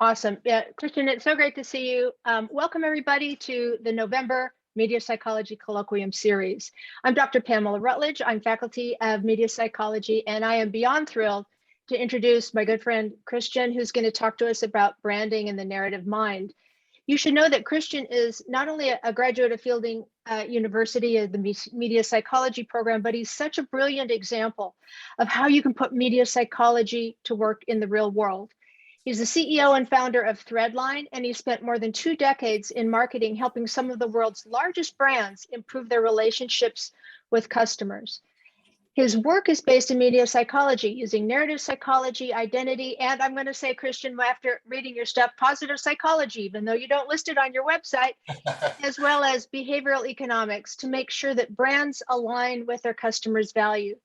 Awesome. Yeah, Kristian, it's so great to see you. Welcome everybody to the November Media Psychology Colloquium series. I'm Dr. Pamela Rutledge. I'm faculty of Media Psychology, and I am beyond thrilled to introduce my good friend Kristian, who's going to talk to us about branding and the narrative mind. You should know that Kristian is not only a graduate of Fielding University of the Media Psychology program, but he's such a brilliant example of how you can put media psychology to work in the real world. He's the CEO and founder of Threadline, and he spent more than 2 decades in marketing, helping some of the world's largest brands improve their relationships with customers. His work is based in media psychology, using narrative psychology, identity, and I'm going to say, Kristian, after reading your stuff, positive psychology, even though you don't list it on your website, as well as behavioral economics to make sure that brands align with their customers' values.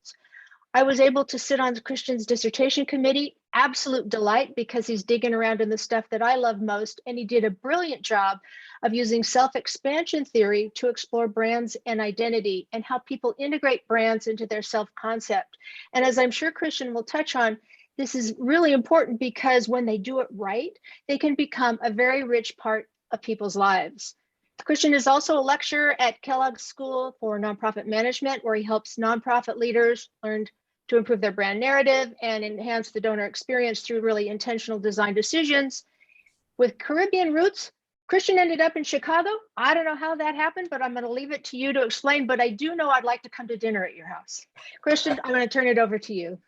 I was able to sit on Kristian's dissertation committee, absolute delight because he's digging around in the stuff that I love most, and he did a brilliant job of using self-expansion theory to explore brands and identity and how people integrate brands into their self-concept. And as I'm sure Kristian will touch on, this is really important because when they do it right, they can become a very rich part of people's lives. Kristian is also a lecturer at Kellogg School for Nonprofit Management, where he helps nonprofit leaders learn to improve their brand narrative and enhance the donor experience through really intentional design decisions. With Caribbean roots, Kristian ended up in Chicago. I don't know how that happened, but I'm going to leave it to you to explain, but I do know I'd like to come to dinner at your house. Kristian, I'm going to turn it over to you.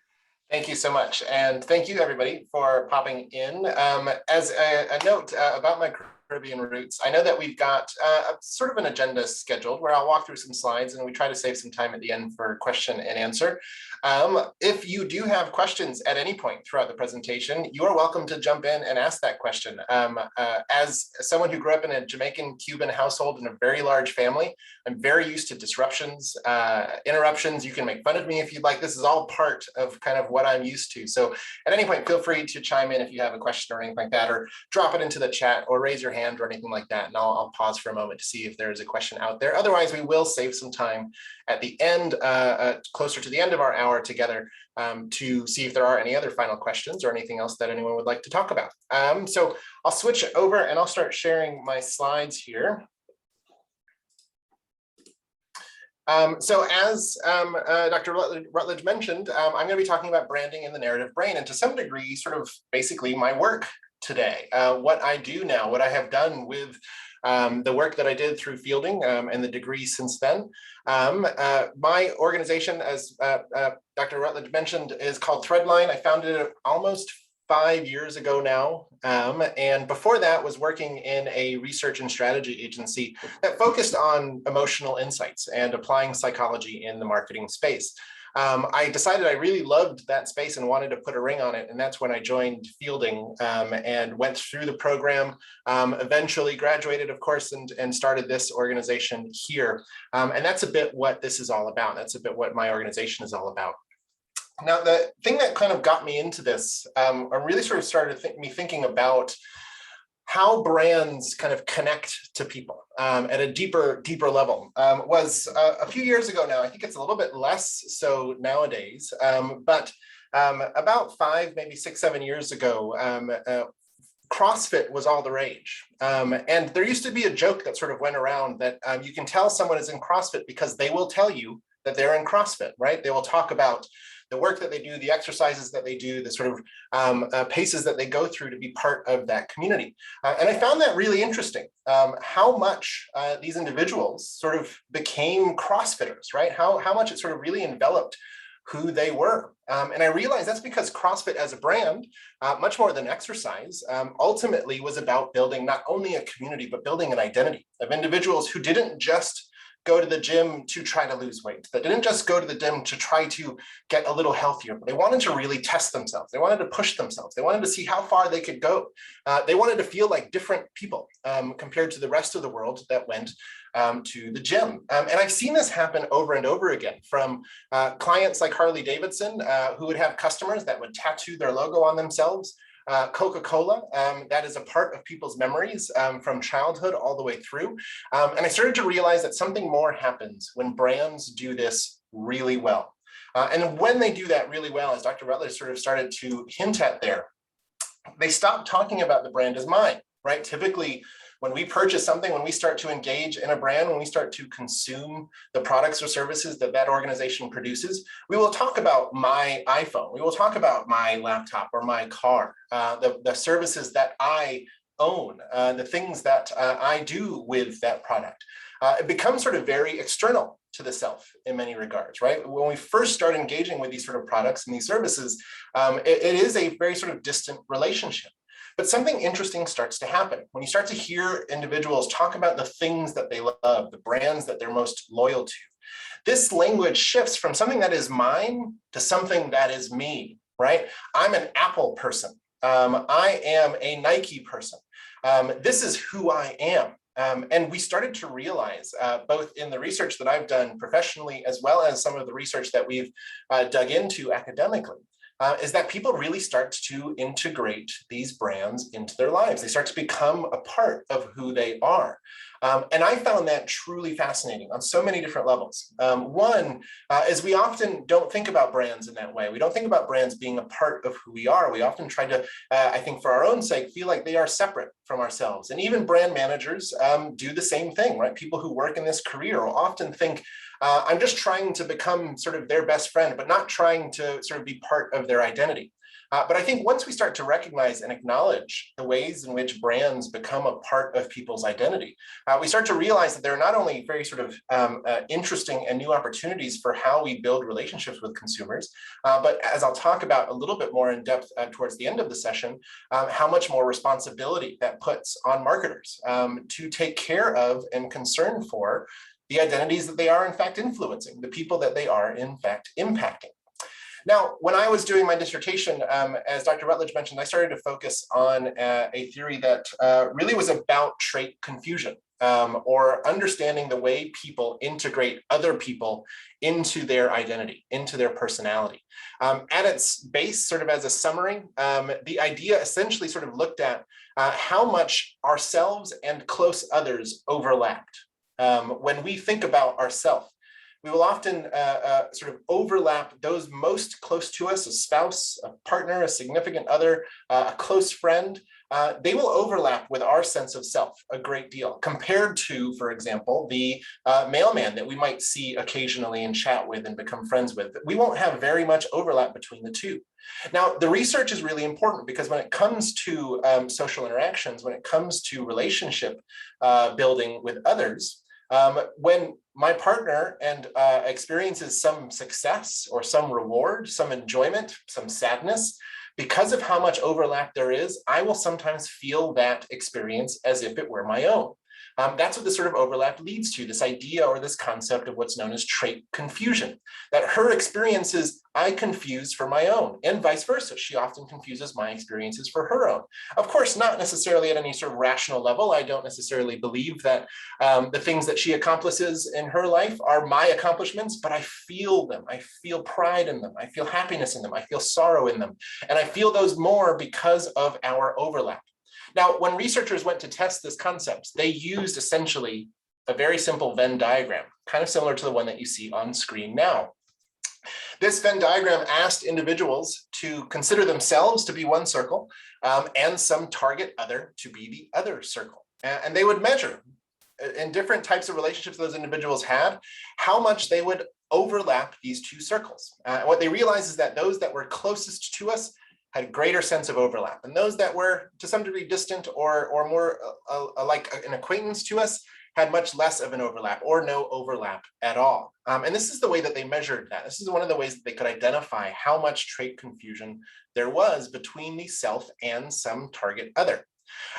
Thank you so much. And thank you, everybody, for popping in. As a note about my Caribbean roots, I know that we've got sort of an agenda scheduled where I'll walk through some slides and we try to save some time at the end for question and answer. If you do have questions at any point throughout the presentation, you are welcome to jump in and ask that question. As someone who grew up in a Jamaican Cuban household in a very large family, I'm very used to disruptions, interruptions. You can make fun of me if you'd like. This is all part of kind of what I'm used to. So at any point, feel free to chime in if you have a question or anything like that, or drop it into the chat or raise your hand or anything like that. And I'll pause for a moment to see if there is a question out there. Otherwise, we will save some time at the end, closer to the end of our hour together to see if there are any other final questions or anything else that anyone would like to talk about. So I'll switch over and I'll start sharing my slides here. So as Dr. Rutledge mentioned, I'm going to be talking about branding in the narrative brain, and to some degree, sort of basically my work today, what I do now, what I have done with the work that I did through Fielding and the degree since then. My organization, as Dr. Rutledge mentioned, is called Threadline. I founded it almost 5 years ago now, and before that was working in a research and strategy agency that focused on emotional insights and applying psychology in the marketing space. I decided I really loved that space and wanted to put a ring on it, and that's when I joined Fielding and went through the program, eventually graduated, of course, and started this organization here. And that's a bit what this is all about. That's a bit what my organization is all about. Now, the thing that kind of got me into this, or really sort of started me thinking about how brands kind of connect to people at a deeper level was a few years ago now. I think it's a little bit less so nowadays, but about 5, maybe 6, 7 years ago, CrossFit was all the rage. And there used to be a joke that sort of went around that you can tell someone is in CrossFit because they will tell you that they're in CrossFit, right? They will talk about the work that they do, the exercises that they do, the sort of paces that they go through to be part of that community. And I found that really interesting, how much these individuals sort of became CrossFitters, right? How much it sort of really enveloped who they were. And I realized that's because CrossFit as a brand, much more than exercise, ultimately was about building not only a community, but building an identity of individuals who didn't just go to the gym to try to lose weight, that didn't just go to the gym to try to get a little healthier, but they wanted to really test themselves. They wanted to push themselves. They wanted to see how far they could go. They wanted to feel like different people compared to the rest of the world that went to the gym. And I've seen this happen over and over again from clients like Harley Davidson, who would have customers that would tattoo their logo on themselves. Coca-Cola, that is a part of people's memories from childhood all the way through. And I started to realize that something more happens when brands do this really well. And when they do that really well, as Dr. Rutledge sort of started to hint at there, they stop talking about the brand as mine, right? Typically, when we purchase something, when we start to engage in a brand, when we start to consume the products or services that that organization produces, we will talk about my iPhone, we will talk about my laptop or my car, the services that I own, the things that I do with that product. It becomes sort of very external to the self in many regards, right? When we first start engaging with these sort of products and these services, it is a very sort of distant relationship. But something interesting starts to happen when you start to hear individuals talk about the things that they love, the brands that they're most loyal to. This language shifts from something that is mine to something that is me, right? I'm an Apple person. I am a Nike person. This is who I am. And we started to realize, both in the research that I've done professionally, as well as some of the research that we've dug into academically, is that people really start to integrate these brands into their lives. They start to become a part of who they are. And I found that truly fascinating on so many different levels. One is we often don't think about brands in that way. We don't think about brands being a part of who we are. We often try to, I think for our own sake, feel like they are separate from ourselves. And even brand managers do the same thing, right? People who work in this career will often think, I'm just trying to become sort of their best friend, but not trying to sort of be part of their identity. But I think once we start to recognize and acknowledge the ways in which brands become a part of people's identity, we start to realize that there are not only very sort of interesting and new opportunities for how we build relationships with consumers, but as I'll talk about a little bit more in depth towards the end of the session, how much more responsibility that puts on marketers to take care of and concern for the identities that they are in fact influencing, the people that they are in fact impacting. Now, when I was doing my dissertation, as Dr. Rutledge mentioned, I started to focus on a theory that really was about trait confusion, or understanding the way people integrate other people into their identity, into their personality. At its base, sort of as a summary, the idea essentially sort of looked at how much ourselves and close others overlapped. When we think about ourselves, we will often sort of overlap those most close to us, a spouse, a partner, a significant other, a close friend. They will overlap with our sense of self a great deal compared to, for example, the mailman that we might see occasionally and chat with and become friends with. We won't have very much overlap between the two. Now, the research is really important because when it comes to social interactions, when it comes to relationship building with others, when my partner experiences some success or some reward, some enjoyment, some sadness, because of how much overlap there is, I will sometimes feel that experience as if it were my own. That's what this sort of overlap leads to, this idea or this concept of what's known as trait confusion, that her experiences I confuse for my own, and vice versa. She often confuses my experiences for her own. Of course, not necessarily at any sort of rational level. I don't necessarily believe that the things that she accomplishes in her life are my accomplishments, but I feel them. I feel pride in them. I feel happiness in them. I feel sorrow in them. And I feel those more because of our overlap. Now, when researchers went to test this concept, they used essentially a very simple Venn diagram, kind of similar to the one that you see on screen now. This Venn diagram asked individuals to consider themselves to be one circle and some target other to be the other circle. And they would measure in different types of relationships those individuals had, how much they would overlap these two circles. What they realized is that those that were closest to us had a greater sense of overlap. And those that were to some degree distant or more like an acquaintance to us had much less of an overlap or no overlap at all. And this is the way that they measured that. This is one of the ways that they could identify how much trait confusion there was between the self and some target other.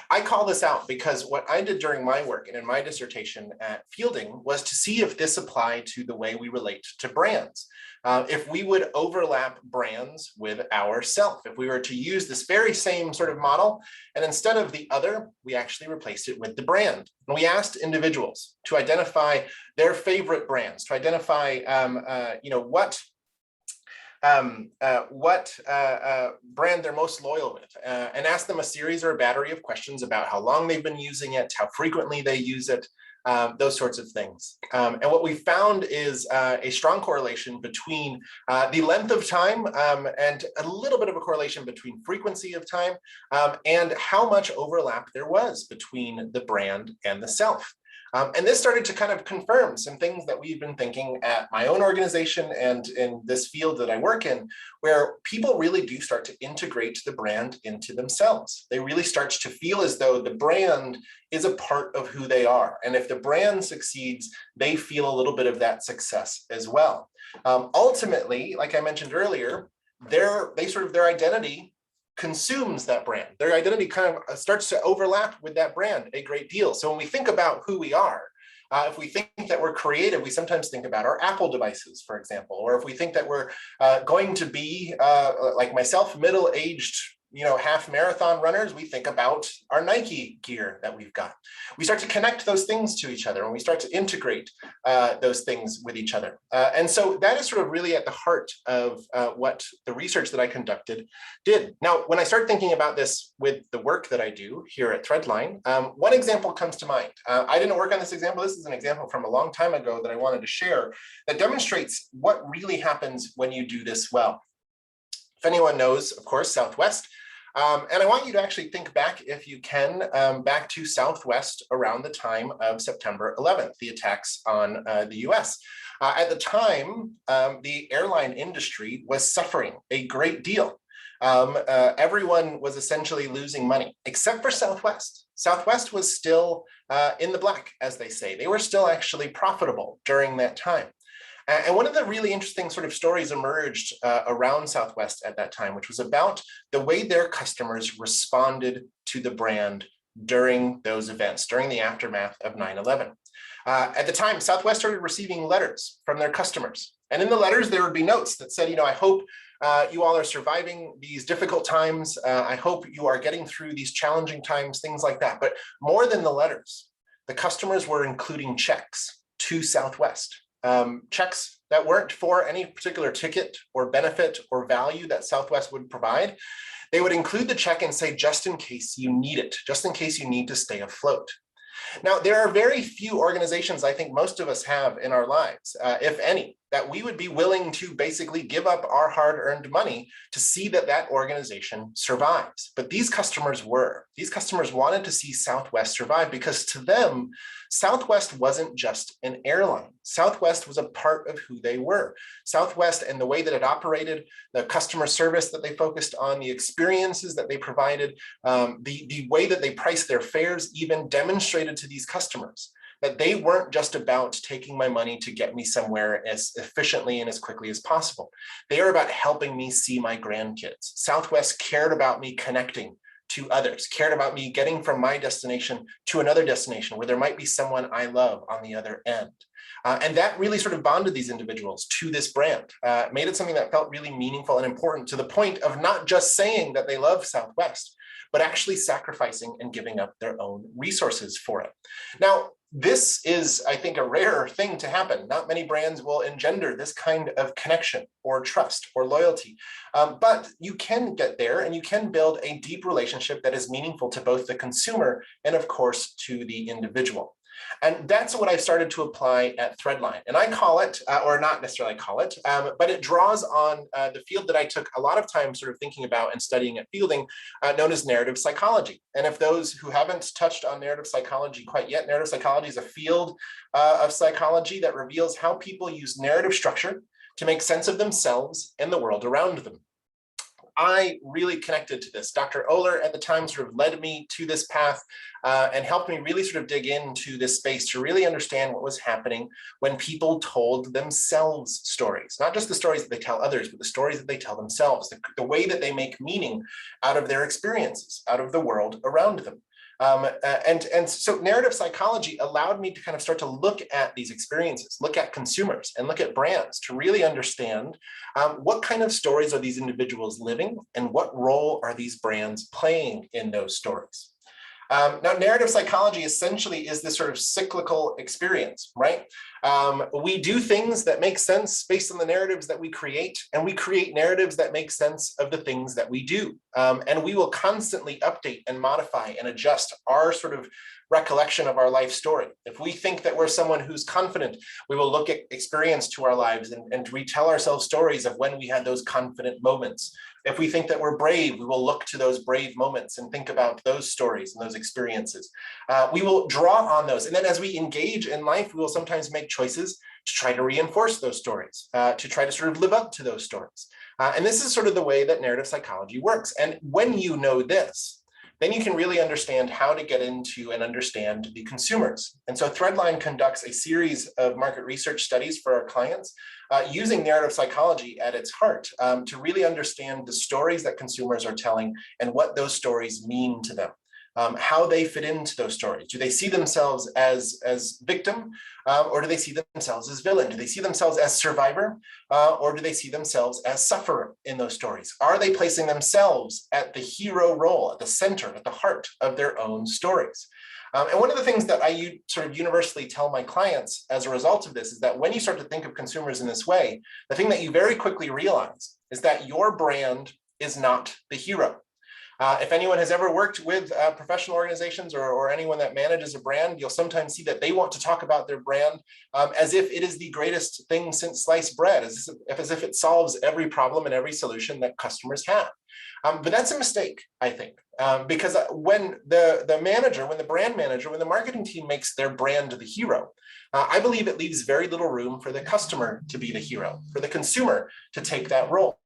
I call this out because what I did during my work and in my dissertation at Fielding was to see if this applied to the way we relate to brands. If we would overlap brands with ourself, if we were to use this very same sort of model, and instead of the other, we actually replaced it with the brand. And we asked individuals to identify their favorite brands, to identify, what brand they're most loyal with, and ask them a series or a battery of questions about how long they've been using it, how frequently they use it, those sorts of things. And what we found is a strong correlation between the length of time and a little bit of a correlation between frequency of time and how much overlap there was between the brand and the self. And this started to kind of confirm some things that we've been thinking at my own organization and in this field that I work in, where people really do start to integrate the brand into themselves. They really start to feel as though the brand is a part of who they are. And if the brand succeeds, they feel a little bit of that success as well. Ultimately, like I mentioned earlier, their identity consumes that brand. Their identity kind of starts to overlap with that brand a great deal. So when we think about who we are, if we think that we're creative, we sometimes think about our Apple devices, for example, or if we think that we're going to be, like myself, middle-aged, half marathon runners, we think about our Nike gear that we've got. We start to connect those things to each other and we start to integrate those things with each other. And so that is sort of really at the heart of what the research that I conducted did. Now, when I start thinking about this with the work that I do here at Threadline, one example comes to mind. I didn't work on this example. This is an example from a long time ago that I wanted to share that demonstrates what really happens when you do this well. If anyone knows, of course, Southwest. And I want you to actually think back, if you can, back to Southwest around the time of September 11th, the attacks on the US. At the time, the airline industry was suffering a great deal. Everyone was essentially losing money, except for Southwest. Southwest was still in the black, as they say. They were still actually profitable during that time. And one of the really interesting sort of stories emerged around Southwest at that time, which was about the way their customers responded to the brand during those events, during the aftermath of 9/11. At the time, Southwest started receiving letters from their customers. And in the letters, there would be notes that said, I hope you all are surviving these difficult times. I hope you are getting through these challenging times, things like that. But more than the letters, the customers were including checks to Southwest. Checks that weren't for any particular ticket or benefit or value that Southwest would provide. They would include the check and say, just in case you need it, just in case you need to stay afloat. Now, there are very few organizations I think most of us have in our lives, if any, that we would be willing to basically give up our hard-earned money to see that that organization survives. But these customers were. These customers wanted to see Southwest survive because to them, Southwest wasn't just an airline. Southwest was a part of who they were. Southwest and the way that it operated, the customer service that they focused on, the experiences that they provided, the way that they priced their fares even demonstrated to these customers that they weren't just about taking my money to get me somewhere as efficiently and as quickly as possible. They are about helping me see my grandkids. Southwest cared about me connecting to others, cared about me getting from my destination to another destination where there might be someone I love on the other end. And that really sort of bonded these individuals to this brand, made it something that felt really meaningful and important to the point of not just saying that they love Southwest, but actually sacrificing and giving up their own resources for it. Now, this is, I think, a rare thing to happen. Not many brands will engender this kind of connection or trust or loyalty, but you can get there and you can build a deep relationship that is meaningful to both the consumer and, of course, to the individual. And that's what I've started to apply at Threadline. And I call it, or not necessarily call it, but it draws on the field that I took a lot of time sort of thinking about and studying at Fielding, known as narrative psychology. And if those who haven't touched on narrative psychology quite yet, narrative psychology is a field of psychology that reveals how people use narrative structure to make sense of themselves and the world around them. I really connected to this. Dr. Oler at the time sort of led me to this path and helped me really sort of dig into this space to really understand what was happening when people told themselves stories, not just the stories that they tell others, but the stories that they tell themselves, the way that they make meaning out of their experiences, out of the world around them. And so narrative psychology allowed me to kind of start to look at these experiences, look at consumers and look at brands to really understand what kind of stories are these individuals living and what role are these brands playing in those stories. Now, narrative psychology essentially is this sort of cyclical experience, right? We do things that make sense based on the narratives that we create, and we create narratives that make sense of the things that we do. And we will constantly update and modify and adjust our sort of recollection of our life story. If we think that we're someone who's confident, we will look at experience to our lives and retell ourselves stories of when we had those confident moments. If we think that we're brave, we will look to those brave moments and think about those stories and those experiences. We will draw on those. And then as we engage in life, we will sometimes make choices to try to reinforce those stories, to try to sort of live up to those stories. And this is sort of the way that narrative psychology works. And when you know this, then you can really understand how to get into and understand the consumers. And so Threadline conducts a series of market research studies for our clients using narrative psychology at its heart to really understand the stories that consumers are telling and what those stories mean to them. How they fit into those stories. Do they see themselves as victim, or do they see themselves as villain? Do they see themselves as survivor, or do they see themselves as sufferer in those stories? Are they placing themselves at the hero role, at the center, at the heart of their own stories? And one of the things that I sort of universally tell my clients as a result of this is that when you start to think of consumers in this way, the thing that you very quickly realize is that your brand is not the hero. If anyone has ever worked with professional organizations or anyone that manages a brand, you'll sometimes see that they want to talk about their brand as if it is the greatest thing since sliced bread, as if it solves every problem and every solution that customers have. But that's a mistake, I think, because when the manager, when the brand manager, when the marketing team makes their brand the hero, I believe it leaves very little room for the customer to be the hero, for the consumer to take that role.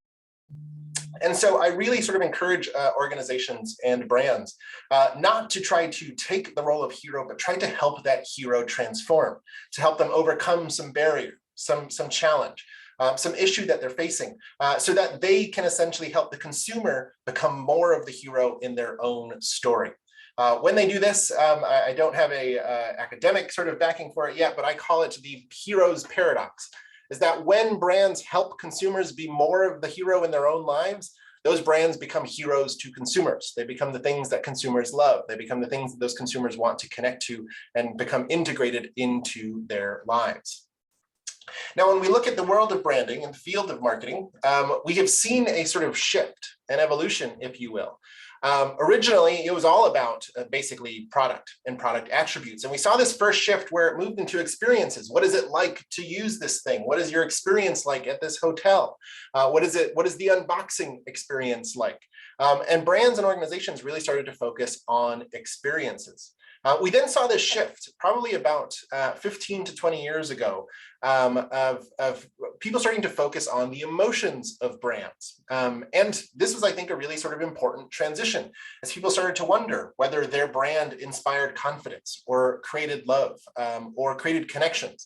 And so I really sort of encourage organizations and brands not to try to take the role of hero, but try to help that hero transform, to help them overcome some barrier, some challenge, some issue that they're facing, so that they can essentially help the consumer become more of the hero in their own story. When they do this, I don't have a academic sort of backing for it yet, but I call it the hero's paradox. Is that when brands help consumers be more of the hero in their own lives, those brands become heroes to consumers. They become the things that consumers love. They become the things that those consumers want to connect to and become integrated into their lives. Now, when we look at the world of branding and the field of marketing, we have seen a sort of shift, an evolution, if you will. Originally, it was all about basically product and product attributes. And we saw this first shift where it moved into experiences. What is it like to use this thing? What is your experience like at this hotel? What is the unboxing experience like? And brands and organizations really started to focus on experiences. We then saw this shift probably about 15 to 20 years ago of people starting to focus on the emotions of brands. And this was, I think, a really sort of important transition as people started to wonder whether their brand inspired confidence or created love or created connections.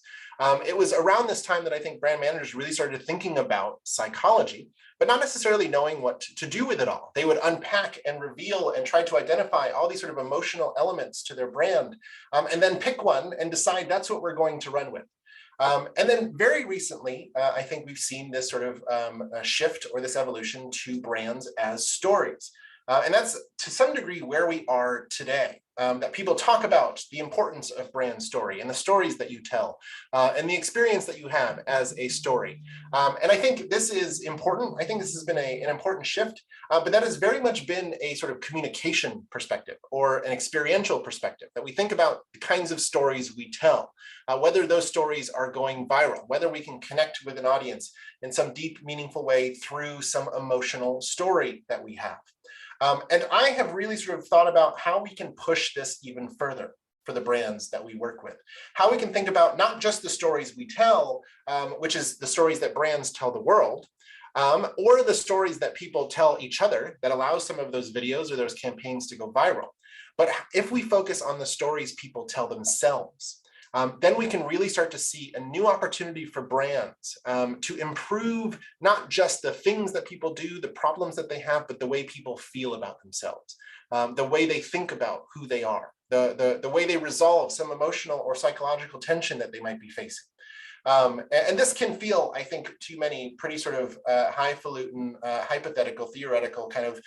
It was around this time that I think brand managers really started thinking about psychology, but not necessarily knowing what to do with it all. They would unpack and reveal and try to identify all these sort of emotional elements to their brand, and then pick one and decide that's what we're going to run with. And then very recently, I think we've seen this sort of a shift or this evolution to brands as stories. And that's to some degree where we are today, that people talk about the importance of brand story and the stories that you tell and the experience that you have as a story. And I think this is important. I think this has been an important shift, but that has very much been a sort of communication perspective or an experiential perspective, that we think about the kinds of stories we tell, whether those stories are going viral, whether we can connect with an audience in some deep, meaningful way through some emotional story that we have. And I have really sort of thought about how we can push this even further for the brands that we work with. How we can think about not just the stories we tell, which is the stories that brands tell the world, or the stories that people tell each other that allows some of those videos or those campaigns to go viral. But if we focus on the stories people tell themselves, then we can really start to see a new opportunity for brands to improve not just the things that people do, the problems that they have, but the way people feel about themselves, the way they think about who they are, the way they resolve some emotional or psychological tension that they might be facing. And this can feel, I think, to many pretty sort of highfalutin, hypothetical, theoretical kind of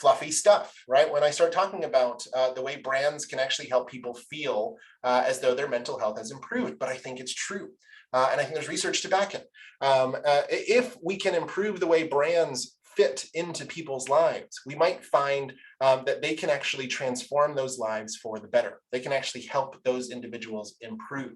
fluffy stuff, right? When I start talking about the way brands can actually help people feel as though their mental health has improved, but I think it's true. And I think there's research to back it. If we can improve the way brands fit into people's lives, we might find that they can actually transform those lives for the better. They can actually help those individuals improve.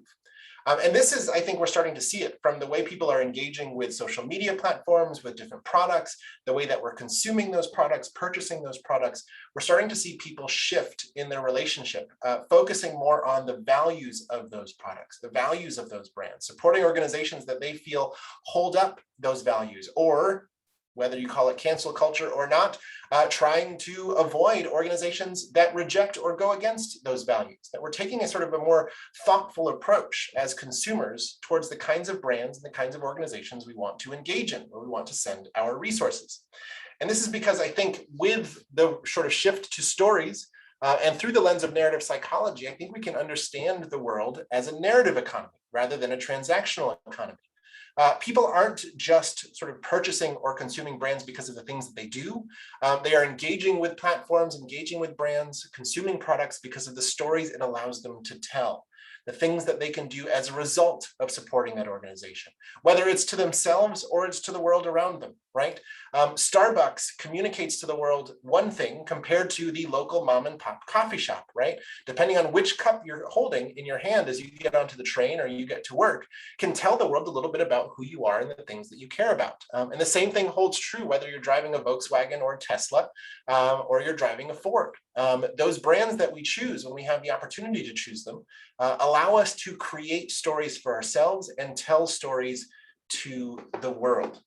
And this is, I think we're starting to see it from the way people are engaging with social media platforms, with different products, the way that we're consuming those products, purchasing those products. We're starting to see people shift in their relationship, focusing more on the values of those products, the values of those brands, supporting organizations that they feel hold up those values, or whether you call it cancel culture or not, trying to avoid organizations that reject or go against those values, that we're taking a sort of a more thoughtful approach as consumers towards the kinds of brands and the kinds of organizations we want to engage in, where we want to send our resources. And this is because I think with the sort of shift to stories, and through the lens of narrative psychology, I think we can understand the world as a narrative economy rather than a transactional economy. People aren't just sort of purchasing or consuming brands because of the things that they do. They are engaging with platforms, engaging with brands, consuming products because of the stories it allows them to tell, the things that they can do as a result of supporting that organization, whether it's to themselves or it's to the world around them, right? Starbucks communicates to the world one thing compared to the local mom and pop coffee shop, right? Depending on which cup you're holding in your hand as you get onto the train or you get to work, can tell the world a little bit about who you are and the things that you care about. And the same thing holds true whether you're driving a Volkswagen or a Tesla, or you're driving a Ford. Those brands that we choose when we have the opportunity to choose them allow us to create stories for ourselves and tell stories to the world.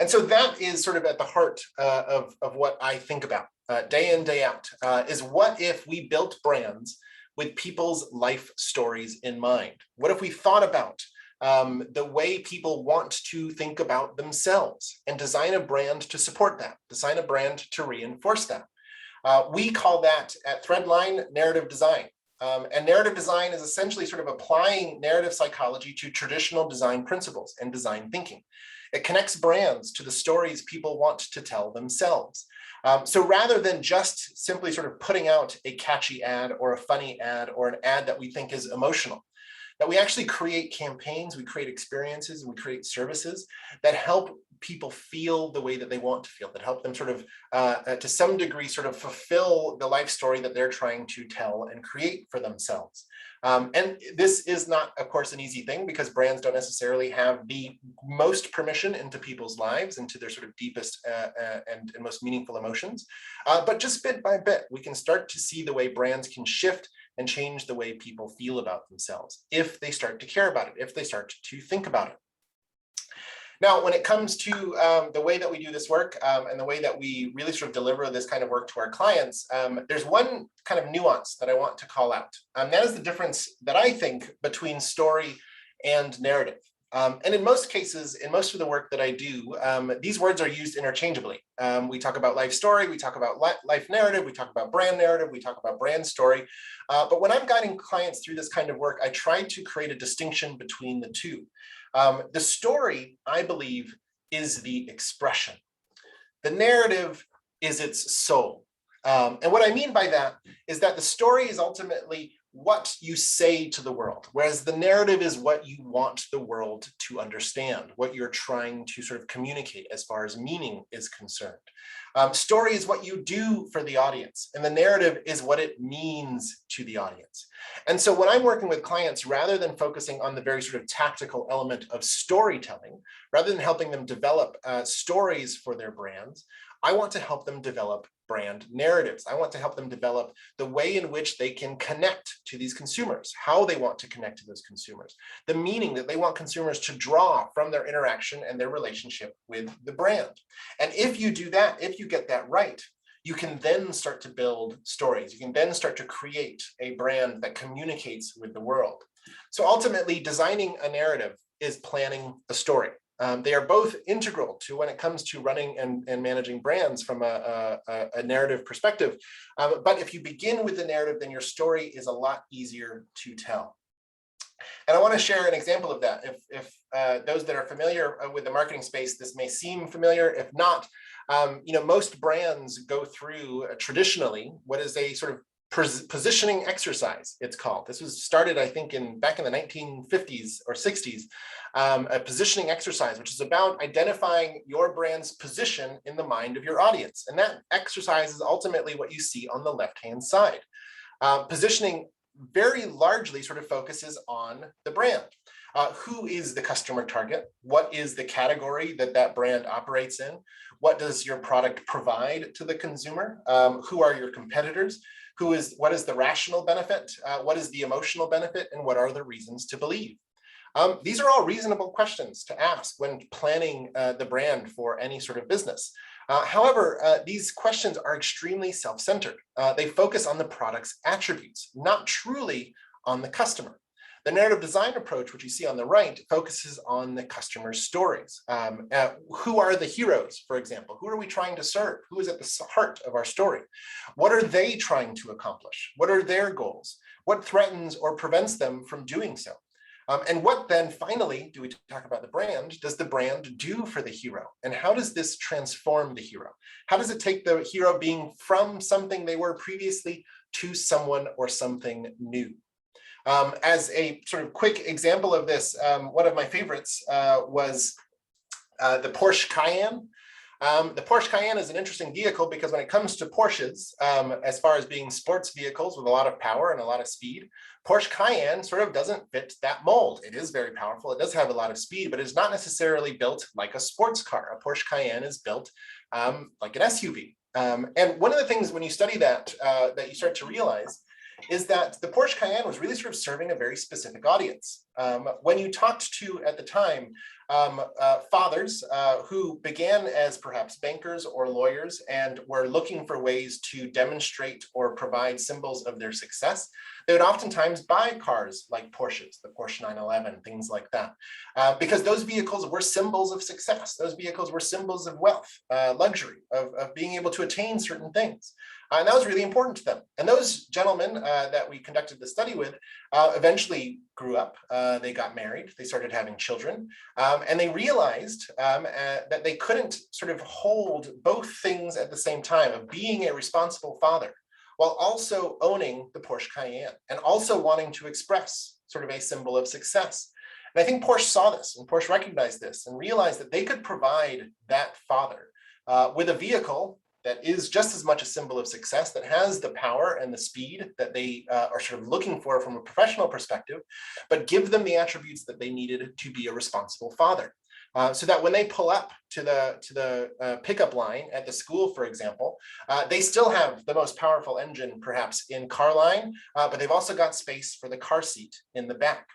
And so that is sort of at the heart of what I think about day in, day out, is what if we built brands with people's life stories in mind? What if we thought about the way people want to think about themselves and design a brand to support that, design a brand to reinforce that? We call that at Threadline narrative design. And narrative design is essentially sort of applying narrative psychology to traditional design principles and design thinking. It connects brands to the stories people want to tell themselves. So rather than just simply sort of putting out a catchy ad or a funny ad or an ad that we think is emotional, that we actually create campaigns, we create experiences, and we create services that help people feel the way that they want to feel, that help them sort of, to some degree, sort of fulfill the life story that they're trying to tell and create for themselves. And this is not, of course, an easy thing because brands don't necessarily have the most permission into people's lives, into their sort of deepest and most meaningful emotions. But just bit by bit, we can start to see the way brands can shift and change the way people feel about themselves if they start to care about it, if they start to think about it. Now, when it comes to the way that we do this work and the way that we really sort of deliver this kind of work to our clients, there's one kind of nuance that I want to call out. That is the difference that I think between story and narrative. And in most cases, in most of the work that I do, these words are used interchangeably. We talk about life story, we talk about life narrative, we talk about brand narrative, we talk about brand story. But when I'm guiding clients through this kind of work, I try to create a distinction between the two. The story, I believe, is the expression. The narrative is its soul. And what I mean by that is that the story is ultimately what you say to the world, whereas the narrative is what you want the world to understand, what you're trying to sort of communicate as far as meaning is concerned. Story is what you do for the audience, and the narrative is what it means to the audience. And so when I'm working with clients, rather than focusing on the very sort of tactical element of storytelling, rather than helping them develop stories for their brands, I want to help them develop brand narratives. I want to help them develop the way in which they can connect to these consumers, how they want to connect to those consumers, the meaning that they want consumers to draw from their interaction and their relationship with the brand. And if you do that, if you get that right, you can then start to build stories. You can then start to create a brand that communicates with the world. So ultimately, designing a narrative is planning a story. They are both integral to when it comes to running and managing brands from a narrative perspective. But if you begin with the narrative, then your story is a lot easier to tell. And I want to share an example of that. If those that are familiar with the marketing space, this may seem familiar. If not, Most brands go through traditionally what is a sort of positioning exercise, it's called. This was started, I think, back in the 1950s or 60s, a positioning exercise, which is about identifying your brand's position in the mind of your audience. And that exercise is ultimately what you see on the left-hand side. Positioning very largely sort of focuses on the brand. Who is the customer target? What is the category that brand operates in? What does your product provide to the consumer? Who are your competitors? What is the rational benefit? What is the emotional benefit? And what are the reasons to believe? These are all reasonable questions to ask when planning the brand for any sort of business. However, these questions are extremely self-centered. They focus on the product's attributes, not truly on the customer. The narrative design approach, which you see on the right, focuses on the customer's stories. Who are the heroes, for example? Who are we trying to serve? Who is at the heart of our story? What are they trying to accomplish? What are their goals? What threatens or prevents them from doing so? And what then finally, do we talk about the brand, does the brand do for the hero? And how does this transform the hero? How does it take the hero being from something they were previously to someone or something new? As a sort of quick example of this, one of my favorites was the Porsche Cayenne. The Porsche Cayenne is an interesting vehicle because when it comes to Porsches, as far as being sports vehicles with a lot of power and a lot of speed, Porsche Cayenne sort of doesn't fit that mold. It is very powerful. It does have a lot of speed, but it's not necessarily built like a sports car. A Porsche Cayenne is built like an SUV. And one of the things when you study that, that you start to realize is that the Porsche Cayenne was really sort of serving a very specific audience. When you talked to, at the time, fathers who began as perhaps bankers or lawyers and were looking for ways to demonstrate or provide symbols of their success, they would oftentimes buy cars like Porsches, the Porsche 911, things like that, because those vehicles were symbols of success. Those vehicles were symbols of wealth, luxury, of being able to attain certain things. And that was really important to them. And those gentlemen that we conducted the study with eventually grew up, they got married, they started having children, and they realized that they couldn't sort of hold both things at the same time of being a responsible father while also owning the Porsche Cayenne and also wanting to express sort of a symbol of success. And I think Porsche saw this and Porsche recognized this and realized that they could provide that father with a vehicle that is just as much a symbol of success, that has the power and the speed that they are sort of looking for from a professional perspective, but give them the attributes that they needed to be a responsible father. So that when they pull up to the pickup line at the school, for example, they still have the most powerful engine perhaps in car line, but they've also got space for the car seat in the back.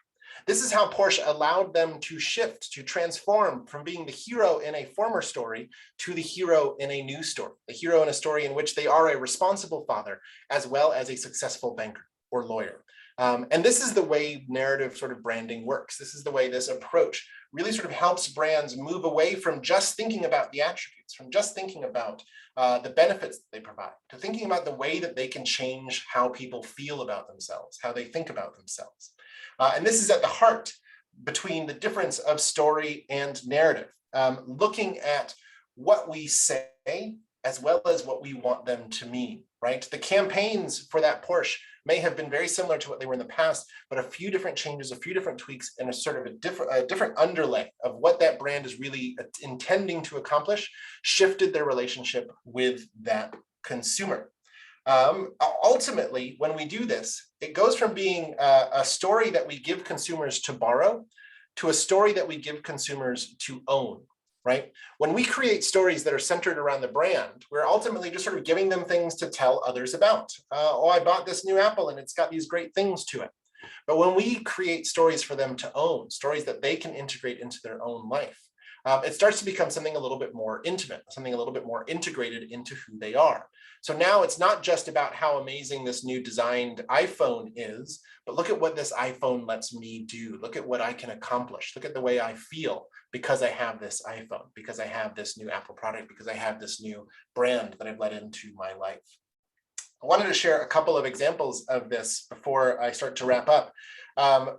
This is how Porsche allowed them to shift, to transform from being the hero in a former story to the hero in a new story, the hero in a story in which they are a responsible father as well as a successful banker or lawyer. And this is the way narrative sort of branding works. This is the way this approach really sort of helps brands move away from just thinking about the attributes, from just thinking about the benefits that they provide, to thinking about the way that they can change how people feel about themselves, how they think about themselves. And this is at the heart between the difference of story and narrative, looking at what we say as well as what we want them to mean, right? The campaigns for that Porsche may have been very similar to what they were in the past, but a few different changes, a few different tweaks, and a sort of a different underlay of what that brand is really intending to accomplish shifted their relationship with that consumer. Ultimately, when we do this, it goes from being a story that we give consumers to borrow to a story that we give consumers to own, right? When we create stories that are centered around the brand, we're ultimately just sort of giving them things to tell others about. Oh, I bought this new Apple and it's got these great things to it. But when we create stories for them to own, stories that they can integrate into their own life, it starts to become something a little bit more intimate, something a little bit more integrated into who they are. So now it's not just about how amazing this new designed iPhone is, but look at what this iPhone lets me do. Look at what I can accomplish. Look at the way I feel because I have this iPhone, because I have this new Apple product, because I have this new brand that I've let into my life. I wanted to share a couple of examples of this before I start to wrap up.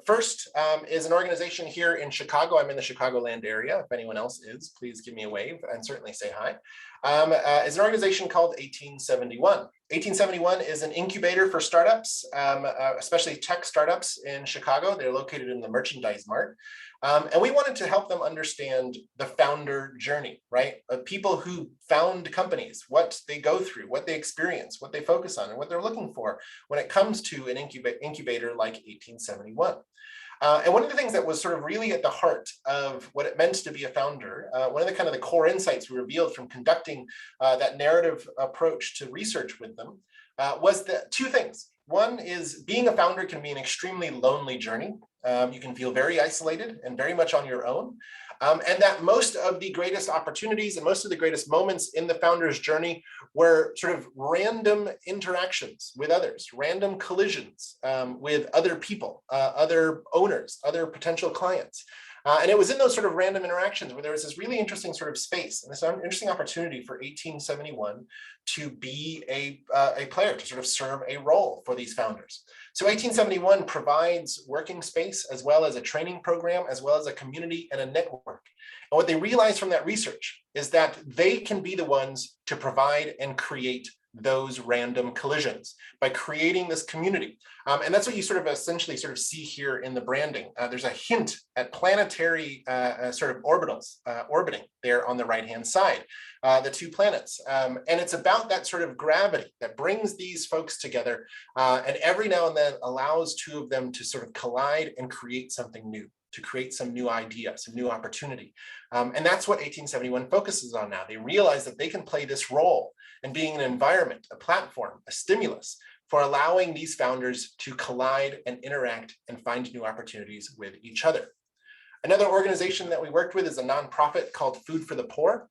First is an organization here in Chicago. I'm in the Chicagoland area. If anyone else is, please give me a wave and certainly say hi. Is an organization called 1871. 1871 is an incubator for startups, especially tech startups in Chicago. They're located in the Merchandise Mart. And we wanted to help them understand the founder journey, right? Of people who found companies, what they go through, what they experience, what they focus on, and what they're looking for when it comes to an incubator like 1871. And one of the things that was sort of really at the heart of what it meant to be a founder, one of the kind of the core insights we revealed from conducting that narrative approach to research with them was that two things. One is being a founder can be an extremely lonely journey. You can feel very isolated and very much on your own. And that most of the greatest opportunities and most of the greatest moments in the founder's journey were sort of random interactions with others, random collisions with other people, other owners, other potential clients. And it was in those sort of random interactions where there was this really interesting sort of space and this interesting opportunity for 1871 to be a player, to sort of serve a role for these founders. So 1871 provides working space as well as a training program, as well as a community and a network. And what they realized from that research is that they can be the ones to provide and create those random collisions by creating this community. And that's what you sort of essentially sort of see here in the branding. There's a hint at planetary sort of orbitals orbiting there on the right-hand side, the two planets. And it's about that sort of gravity that brings these folks together and every now and then allows two of them to sort of collide and create something new, to create some new idea, some new opportunity. And that's what 1871 focuses on now. They realize that they can play this role in being an environment, a platform, a stimulus for allowing these founders to collide and interact and find new opportunities with each other. Another organization that we worked with is a nonprofit called Food for the Poor.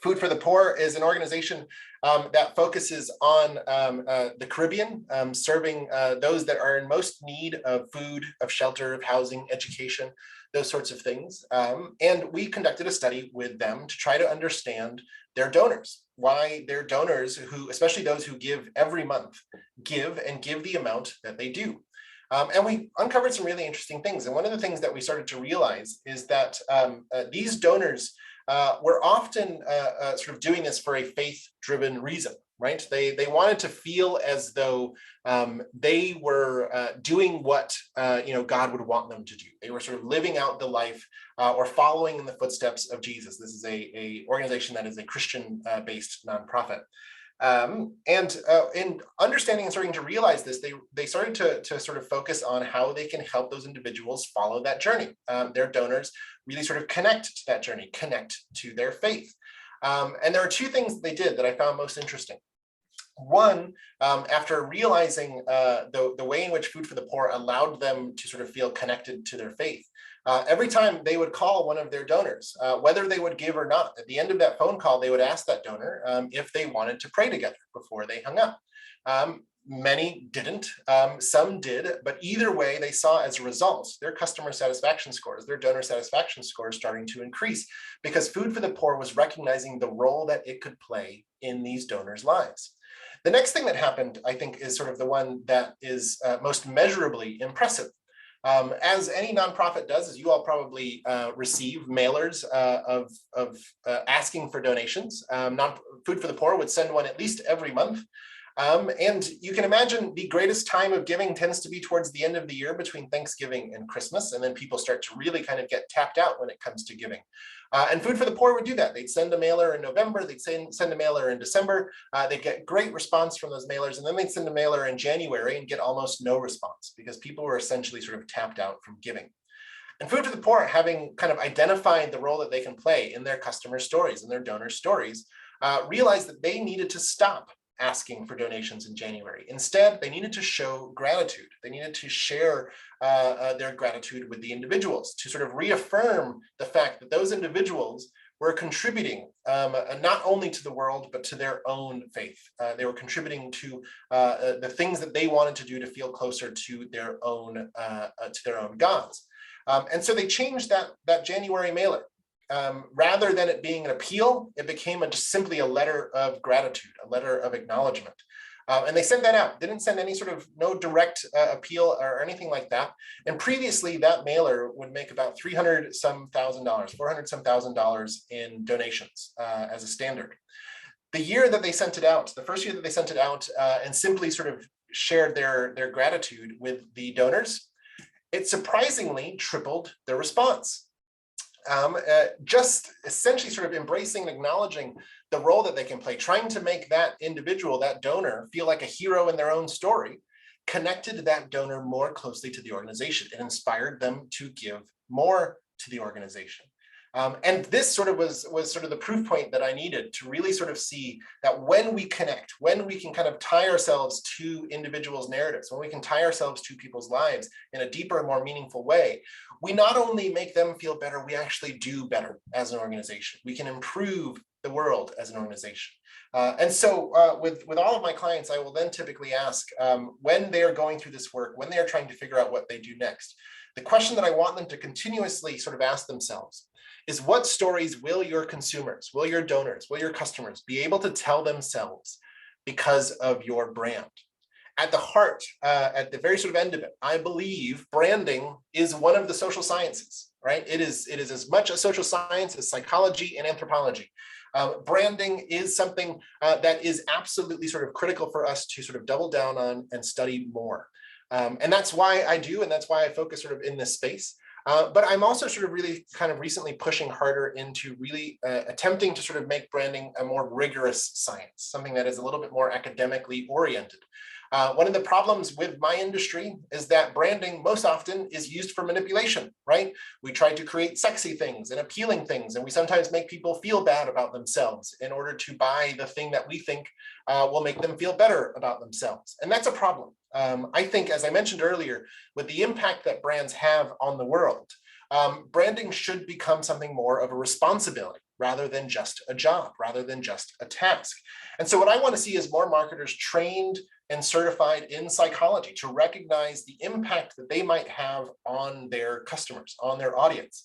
Food for the Poor is an organization that focuses on the Caribbean, serving those that are in most need of food, of shelter, of housing, education, those sorts of things. And we conducted a study with them to try to understand their donors, why their donors, who, especially those who give every month, give the amount that they do. And we uncovered some really interesting things. And one of the things that we started to realize is that these donors were often sort of doing this for a faith-driven reason, right? They wanted to feel as though they were doing what God would want them to do. They were sort of living out the life or following in the footsteps of Jesus. This is a organization that is a Christian-based nonprofit. And in understanding and starting to realize this, they started to sort of focus on how they can help those individuals follow that journey. Their donors really sort of connect to that journey, connect to their faith. And there are two things that they did that I found most interesting. One, after realizing the way in which Food for the Poor allowed them to sort of feel connected to their faith, every time they would call one of their donors, whether they would give or not, at the end of that phone call, they would ask that donor if they wanted to pray together before they hung up. Many didn't, some did, but either way, they saw as a result, their customer satisfaction scores, their donor satisfaction scores starting to increase because Food for the Poor was recognizing the role that it could play in these donors' lives. The next thing that happened, I think, is sort of the one that is most measurably impressive. As any nonprofit does, as you all probably receive mailers of asking for donations, Food for the Poor would send one at least every month. And you can imagine the greatest time of giving tends to be towards the end of the year between Thanksgiving and Christmas, and then people start to really kind of get tapped out when it comes to giving. And Food for the Poor would do that. They'd send a mailer in November, they'd send a mailer in December, they'd get great response from those mailers, and then they'd send a mailer in January and get almost no response because people were essentially sort of tapped out from giving. And Food for the Poor, having kind of identified the role that they can play in their customer stories and their donor stories, realized that they needed to stop asking for donations in January. Instead, they needed to show gratitude. They needed to share their gratitude with the individuals to sort of reaffirm the fact that those individuals were contributing not only to the world, but to their own faith. They were contributing to the things that they wanted to do to feel closer to their own gods. And so they changed that January mailer. Rather than it being an appeal, it became just simply a letter of gratitude, a letter of acknowledgement. And they sent that out, didn't send any sort of no direct appeal or anything like that. And previously that mailer would make about $300 some thousand, $400 some thousand in donations as a standard. The year that they sent it out, the first year that they sent it out and simply sort of shared their gratitude with the donors, it surprisingly tripled their response. Just essentially sort of embracing and acknowledging the role that they can play, trying to make that individual, that donor, feel like a hero in their own story, connected that donor more closely to the organization. It inspired them to give more to the organization. And this sort of was sort of the proof point that I needed to really sort of see that when we connect, when we can kind of tie ourselves to individuals' narratives, when we can tie ourselves to people's lives in a deeper and more meaningful way, we not only make them feel better, we actually do better as an organization. We can improve the world as an organization. And so with all of my clients, I will then typically ask when they are going through this work, when they are trying to figure out what they do next, the question that I want them to continuously sort of ask themselves is, what stories will your consumers, will your donors, will your customers be able to tell themselves because of your brand? At the heart, at the very sort of end of it, I believe branding is one of the social sciences, right? It is as much a social science as psychology and anthropology. Branding is something that is absolutely sort of critical for us to sort of double down on and study more. And that's why I do, and that's why I focus sort of in this space. But I'm also sort of really kind of recently pushing harder into really attempting to sort of make branding a more rigorous science, something that is a little bit more academically oriented. One of the problems with my industry is that branding most often is used for manipulation, right? We try to create sexy things and appealing things, and we sometimes make people feel bad about themselves in order to buy the thing that we think will make them feel better about themselves. And that's a problem. I think, as I mentioned earlier, with the impact that brands have on the world, branding should become something more of a responsibility rather than just a job, rather than just a task. And so what I want to see is more marketers trained and certified in psychology to recognize the impact that they might have on their customers, on their audience.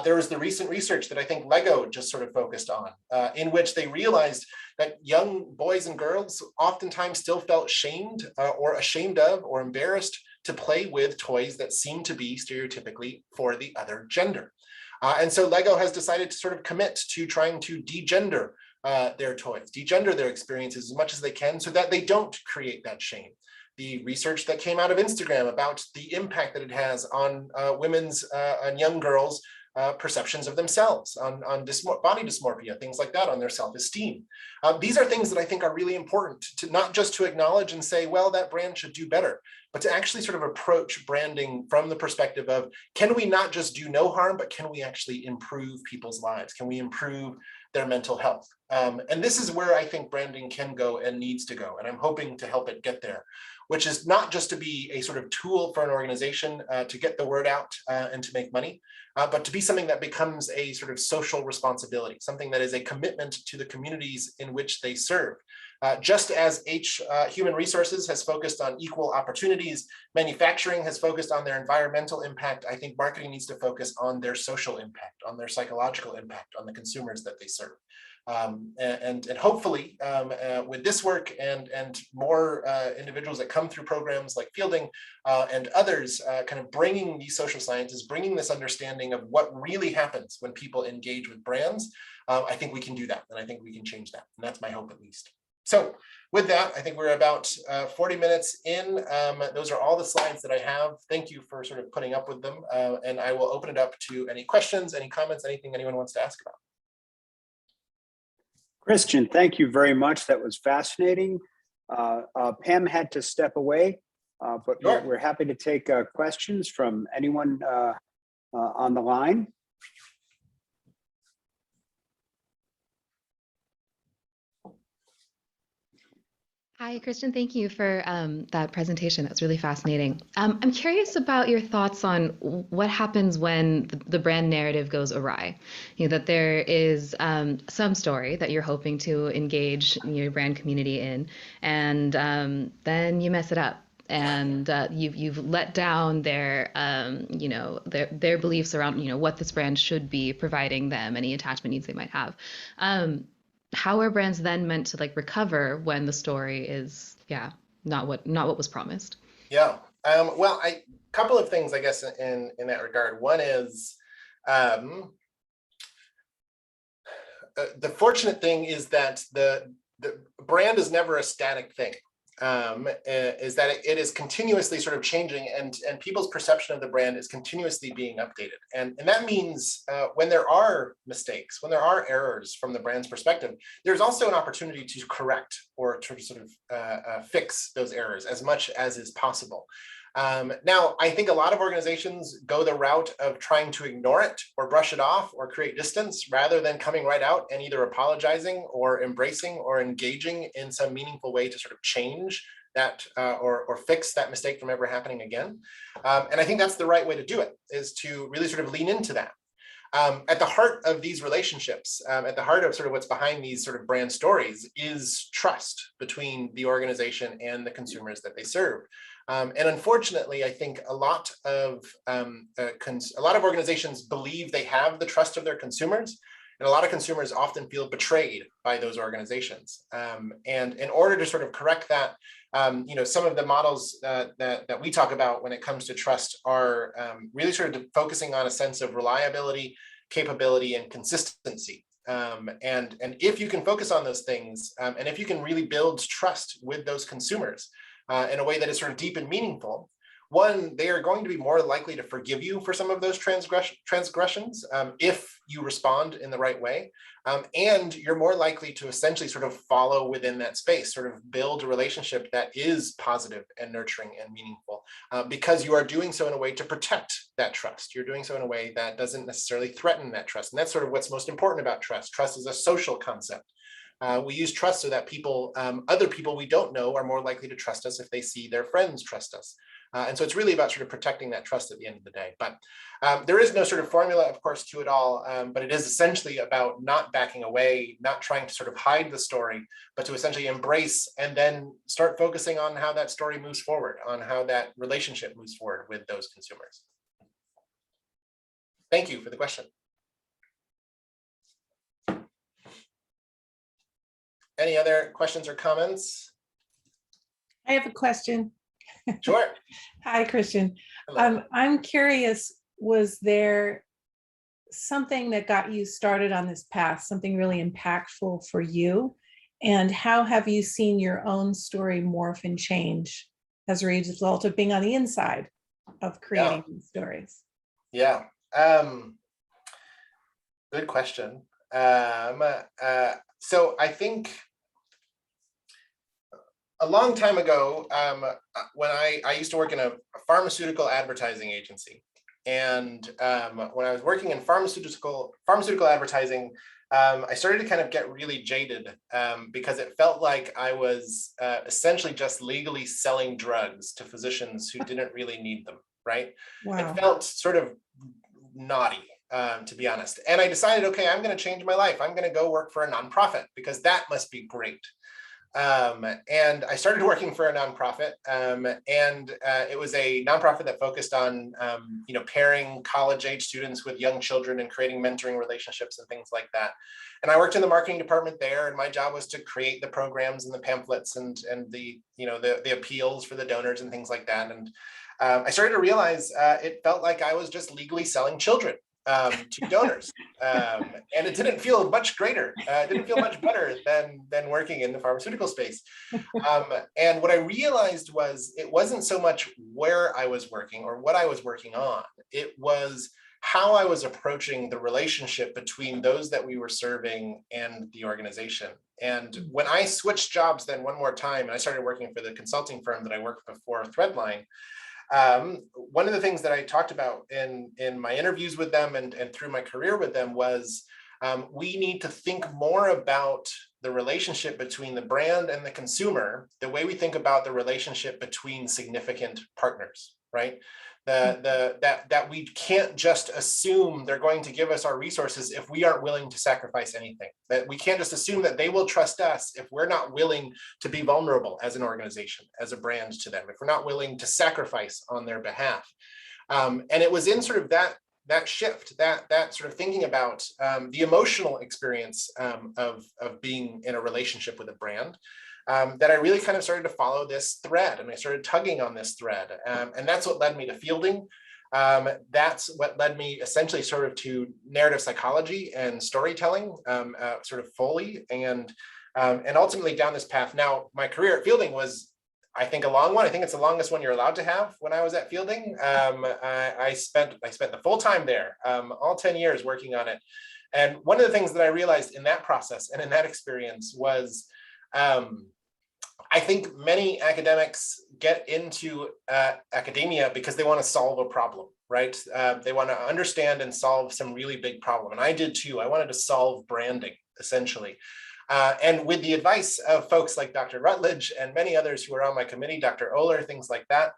There was the recent research that I think Lego just sort of focused on, in which they realized that young boys and girls oftentimes still felt shamed or ashamed of or embarrassed to play with toys that seem to be stereotypically for the other gender. And so Lego has decided to sort of commit to trying to degender their toys, degender their experiences as much as they can so that they don't create that shame. The research that came out of Instagram about the impact that it has on women's and young girls' perceptions of themselves, on body dysmorphia, things like that, on their self-esteem. These are things that I think are really important to not just to acknowledge and say, well, that brand should do better, but to actually sort of approach branding from the perspective of, can we not just do no harm, but can we actually improve people's lives? Can we improve their mental health? And this is where I think branding can go and needs to go. And I'm hoping to help it get there, which is not just to be a sort of tool for an organization to get the word out and to make money, but to be something that becomes a sort of social responsibility, something that is a commitment to the communities in which they serve. Just as Human Resources has focused on equal opportunities, manufacturing has focused on their environmental impact, I think marketing needs to focus on their social impact, on their psychological impact, on the consumers that they serve. And hopefully with this work and more individuals that come through programs like Fielding and others kind of bringing these social sciences, bringing this understanding of what really happens when people engage with brands, I think we can do that, and I think we can change that, and that's my hope at least. So with that, I think we're about 40 minutes in. Those are all the slides that I have. Thank you for sort of putting up with them, and I will open it up to any questions, any comments, anything anyone wants to ask about. Kristian, thank you very much. That was fascinating. Pam had to step away, but Sure. we're happy to take questions from anyone on the line. Hi, Kristian. Thank you for that presentation. That's really fascinating. I'm curious about your thoughts on what happens when the brand narrative goes awry. You know, that there is some story that you're hoping to engage your brand community in, and then you mess it up, and you've let down their their beliefs around what this brand should be providing them, any attachment needs they might have. How are brands then meant to recover when the story is yeah, not what was promised. Yeah. Well, couple of things, I guess, in that regard. One is the fortunate thing is that the brand is never a static thing. Is that it is continuously sort of changing, and people's perception of the brand is continuously being updated. And that means when there are mistakes, when there are errors from the brand's perspective, there's also an opportunity to correct or to sort of fix those errors as much as is possible. Now, I think a lot of organizations go the route of trying to ignore it or brush it off or create distance rather than coming right out and either apologizing or embracing or engaging in some meaningful way to sort of change that or fix that mistake from ever happening again. And I think that's the right way to do it, is to really sort of lean into that. At the heart of these relationships, at the heart of sort of what's behind these sort of brand stories is trust between the organization and the consumers that they serve. And unfortunately, I think a lot of organizations believe they have the trust of their consumers, and a lot of consumers often feel betrayed by those organizations. And in order to sort of correct that, some of the models that we talk about when it comes to trust are really sort of focusing on a sense of reliability, capability, and consistency. And if you can focus on those things, and if you can really build trust with those consumers in a way that is sort of deep and meaningful, one, they are going to be more likely to forgive you for some of those transgressions if you respond in the right way. And you're more likely to essentially sort of follow within that space, sort of build a relationship that is positive and nurturing and meaningful, because you are doing so in a way to protect that trust. You're doing so in a way that doesn't necessarily threaten that trust. And that's sort of what's most important about trust. Trust is a social concept. We use trust so that people, other people we don't know, are more likely to trust us if they see their friends trust us. And so it's really about sort of protecting that trust at the end of the day. But there is no sort of formula, of course, to it all, but it is essentially about not backing away, not trying to sort of hide the story, but to essentially embrace and then start focusing on how that story moves forward, on how that relationship moves forward with those consumers. Thank you for the question. Any other questions or comments? I have a question. Sure. Hi, Kristian. Hello. I'm curious, was there something that got you started on this path, something really impactful for you? And how have you seen your own story morph and change as a result of being on the inside of creating these stories? Yeah. Good question. So I think a long time ago, when I used to work in a pharmaceutical advertising agency, and when I was working in pharmaceutical advertising, I started to kind of get really jaded because it felt like I was essentially just legally selling drugs to physicians who didn't really need them, right? Wow. It felt sort of naughty, to be honest. And I decided, okay, I'm going to change my life. I'm going to go work for a nonprofit because that must be great. And I started working for a nonprofit, and it was a nonprofit that focused on, pairing college-age students with young children and creating mentoring relationships and things like that. And I worked in the marketing department there, and my job was to create the programs and the pamphlets and the appeals for the donors and things like that. And I started to realize it felt like I was just legally selling children to donors, and it didn't feel much greater. It didn't feel much better than working in the pharmaceutical space. And what I realized was it wasn't so much where I was working or what I was working on. It was how I was approaching the relationship between those that we were serving and the organization. And when I switched jobs then one more time, and I started working for the consulting firm that I worked before, Threadline, one of the things that I talked about in my interviews with them and through my career with them was we need to think more about the relationship between the brand and the consumer, the way we think about the relationship between significant partners, right? That we can't just assume they're going to give us our resources if we aren't willing to sacrifice anything. That we can't just assume that they will trust us if we're not willing to be vulnerable as an organization, as a brand to them, if we're not willing to sacrifice on their behalf. And it was in sort of that shift, that sort of thinking about the emotional experience of being in a relationship with a brand, that I really kind of started to follow this thread, and I started tugging on this thread. And that's what led me to fielding. That's what led me essentially sort of to narrative psychology and storytelling, sort of fully, and ultimately down this path. Now, my career at fielding was, I think, a long one. I think it's the longest one you're allowed to have. When I was at fielding, I spent the full time there, all 10 years working on it. And one of the things that I realized in that process and in that experience was, I think many academics get into academia because they want to solve a problem, right? They want to understand and solve some really big problem. And I did too. I wanted to solve branding, essentially. And with the advice of folks like Dr. Rutledge and many others who were on my committee, Dr. Oler, things like that,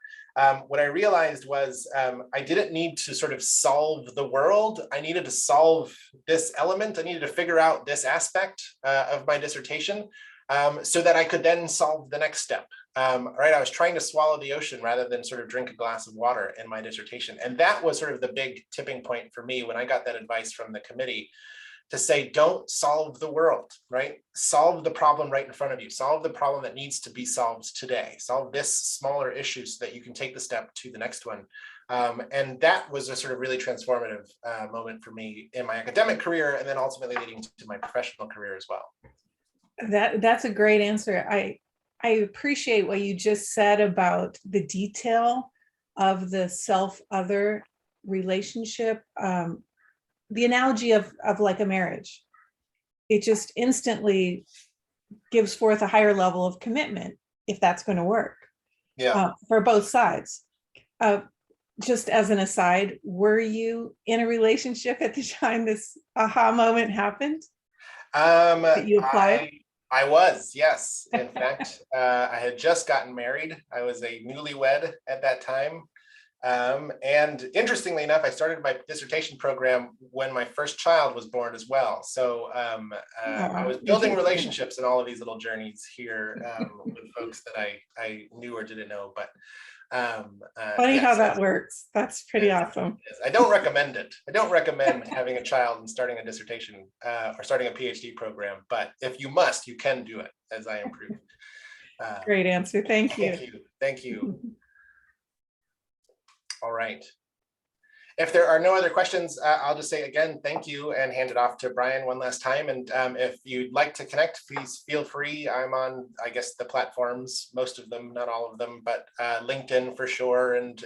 what I realized was I didn't need to sort of solve the world. I needed to solve this element. I needed to figure out this aspect of my dissertation so that I could then solve the next step. Right, I was trying to swallow the ocean rather than sort of drink a glass of water in my dissertation. And that was sort of the big tipping point for me when I got that advice from the committee, to say, don't solve the world, right? Solve the problem right in front of you. Solve the problem that needs to be solved today. Solve this smaller issue so that you can take the step to the next one. And that was a sort of really transformative moment for me in my academic career, and then ultimately leading to my professional career as well. That's a great answer. I appreciate what you just said about the detail of the self-other relationship. The analogy of like a marriage, it just instantly gives forth a higher level of commitment if that's going to work. Yeah. For both sides. Just as an aside, were you in a relationship at the time this aha moment happened? That you applied? I was, yes. In fact, I had just gotten married. I was a newlywed at that time. And interestingly enough, I started my dissertation program when my first child was born as well. So I was building relationships in all of these little journeys here with folks that I knew or didn't know. But funny how that works. That's pretty awesome. I don't recommend it. I don't recommend having a child and starting a dissertation or starting a PhD program. But if you must, you can do it as I improve. Great answer. Thank you. Thank you. Thank you. All right. If there are no other questions, I'll just say again, thank you, and hand it off to Brian one last time. And if you'd like to connect, please feel free. I'm on, I guess, the platforms, most of them, not all of them, but LinkedIn for sure, and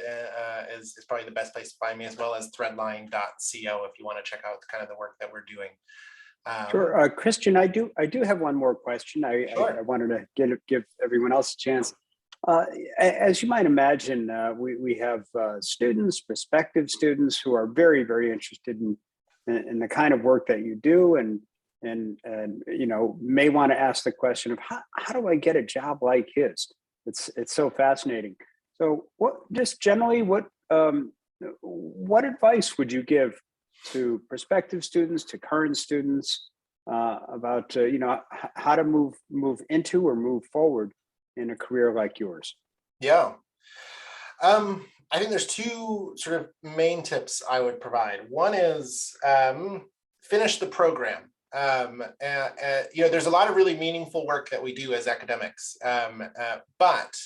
is probably the best place to find me, as well as threadline.co if you want to check out kind of the work that we're doing. Sure, Kristian, I do have one more question. Sure. I wanted to give everyone else a chance. As you might imagine, we have students, prospective students, who are very, very interested in the kind of work that you do, and you know, may want to ask the question of how do I get a job like his? It's so fascinating. So, just generally, what advice would you give to prospective students, to current students, about you know, how to move into or move forward in a career like yours? Yeah. I think there's two sort of main tips I would provide. One is finish the program. You know, there's a lot of really meaningful work that we do as academics, but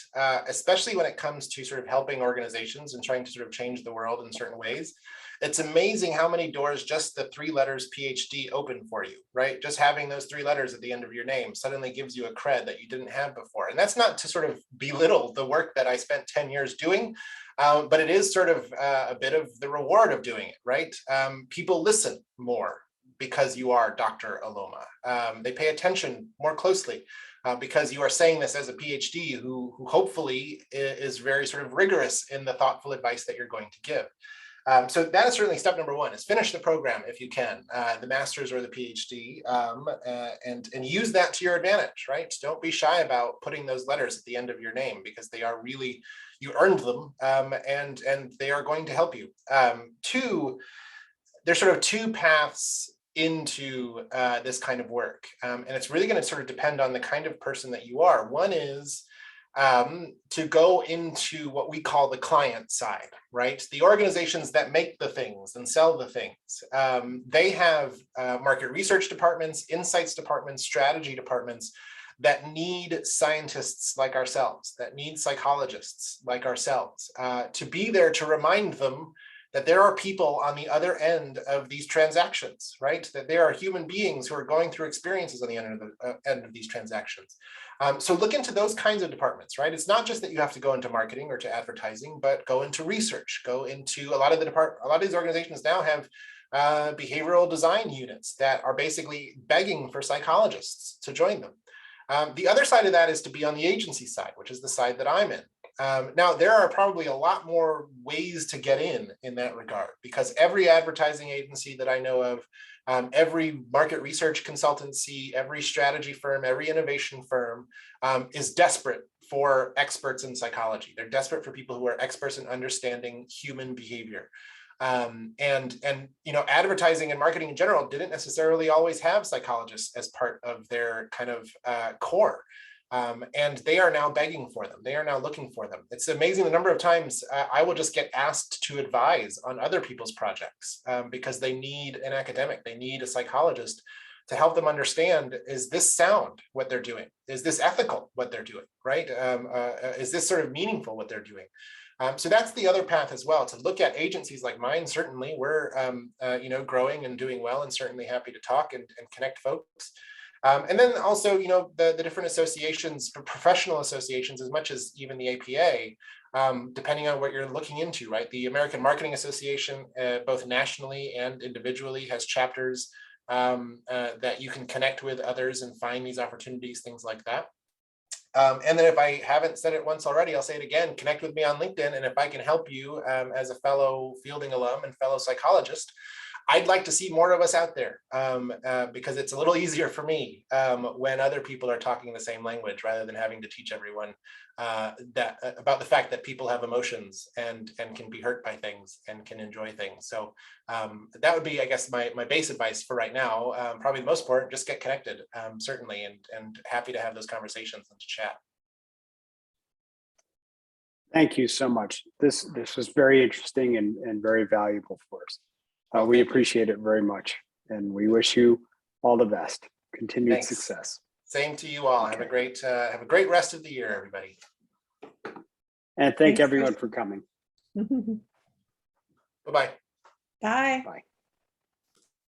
especially when it comes to sort of helping organizations and trying to sort of change the world in certain ways, it's amazing how many doors just the 3 letters PhD open for you, right? Just having those 3 letters at the end of your name suddenly gives you a cred that you didn't have before. And that's not to sort of belittle the work that I spent 10 years doing, but it is sort of a bit of the reward of doing it, right? People listen more because you are Dr. Aloma. They pay attention more closely because you are saying this as a PhD who hopefully is very sort of rigorous in the thoughtful advice that you're going to give. So that is certainly step number 1, is finish the program if you can, the master's or the PhD, and use that to your advantage, right? Don't be shy about putting those letters at the end of your name, because they are really, you earned them, and they are going to help you. 2, there's sort of 2 paths into this kind of work, and it's really going to sort of depend on the kind of person that you are. One is to go into what we call the client side, right? The organizations that make the things and sell the things. They have market research departments, insights departments, strategy departments that need scientists like ourselves, that need psychologists like ourselves, to be there to remind them that there are people on the other end of these transactions, right? That there are human beings who are going through experiences on the end of these transactions. So look into those kinds of departments, right? It's not just that you have to go into marketing or to advertising, but go into research, go into a lot of these organizations now have behavioral design units that are basically begging for psychologists to join them. The other side of that is to be on the agency side, which is the side that I'm in. Now, there are probably a lot more ways to get in that regard, because every advertising agency that I know of, every market research consultancy, every strategy firm, every innovation firm is desperate for experts in psychology. They're desperate for people who are experts in understanding human behavior. And you know, advertising and marketing in general didn't necessarily always have psychologists as part of their kind of core. And they are now begging for them. They are now looking for them. It's amazing the number of times I will just get asked to advise on other people's projects because they need an academic, they need a psychologist to help them understand, is this sound what they're doing? Is this ethical what they're doing, right? Is this sort of meaningful what they're doing? So that's the other path as well, to look at agencies like mine. Certainly we're you know, growing and doing well, and certainly happy to talk and connect folks. And then also, you know, the different associations, professional associations, as much as even the APA, depending on what you're looking into, right? The American Marketing Association, both nationally and individually, has chapters that you can connect with others and find these opportunities, things like that. And then if I haven't said it once already, I'll say it again, connect with me on LinkedIn. And if I can help you as a fellow Fielding alum and fellow psychologist, I'd like to see more of us out there because it's a little easier for me when other people are talking the same language, rather than having to teach everyone about the fact that people have emotions and can be hurt by things and can enjoy things. So that would be, I guess, my base advice for right now. Probably the most important, just get connected, certainly, and happy to have those conversations and to chat. Thank you so much. This was very interesting and very valuable for us. We appreciate it very much, and we wish you all the best. Continued success. Same to you all. Okay. Have a great rest of the year, everybody. And thank everyone for coming. Bye-bye. Bye. Bye.